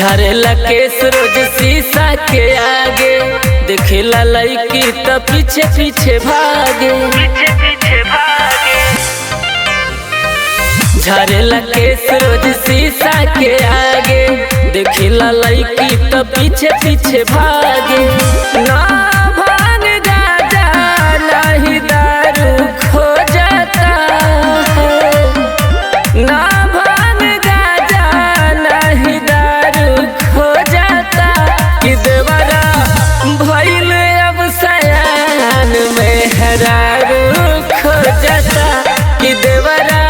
झारेला केस रोज शीशा के आगे, देखेला लड़की तो पीछे पीछे भागे। झारेला केस रोज शीशा के आगे, देखेला लड़की तो पीछे पीछे भागे। ना भांग गाजा नहीं दारू खो जाता है, ना भांग गाजा नहीं दारू खो जाता। कि देवरा भइल अब सयान में हरारू खो जाता, कि देवरा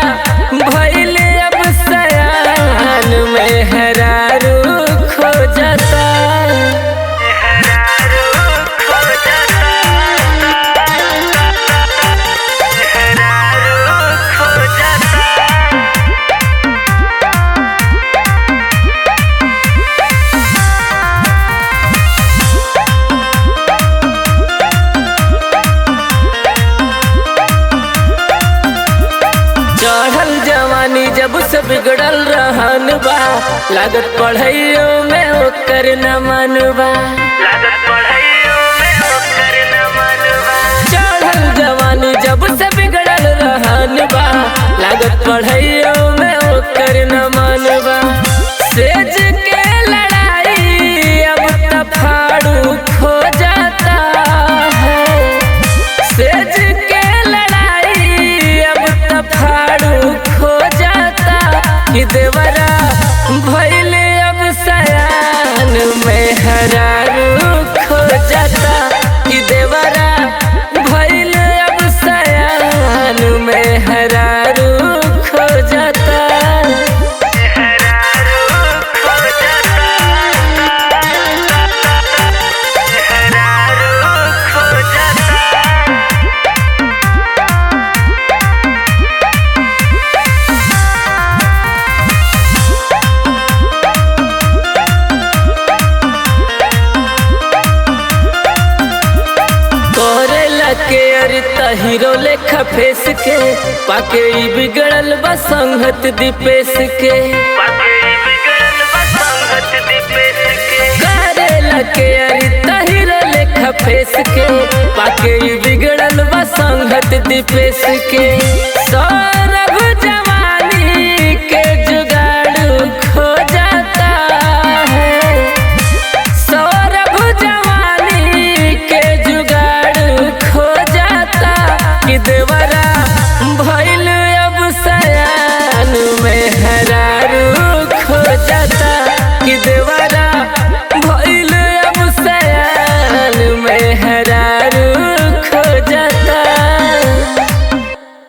भइल अब सयान में हरारू खो जाता। चढ़ल जवानी जब से बिगड़ल रहन बा, लागत पढ़ाइयों में ओकर न मन बा। चढ़ल जवानी जब से बिगड़ल रहन बा, लागत पढ़ाइयों में ओकर न मन बा। सेज के लड़ाई अब तफाड़ू खो जाता है, सेज के लड़ाई अब तफाड़ू खो जाता। कि देवरा भइल अब सयान में हरारू खो जाता, कि देवरा भइल अब सयान में हरारू खो जाता। के अरे हीरो लेखा फेस के, पाके ई बिगड़ल बा संगत दीपेश के। करेला के अरे हीरो लेखा फेस के, पाके ई बिगड़ल बा संगत दीपेश के। सौरभ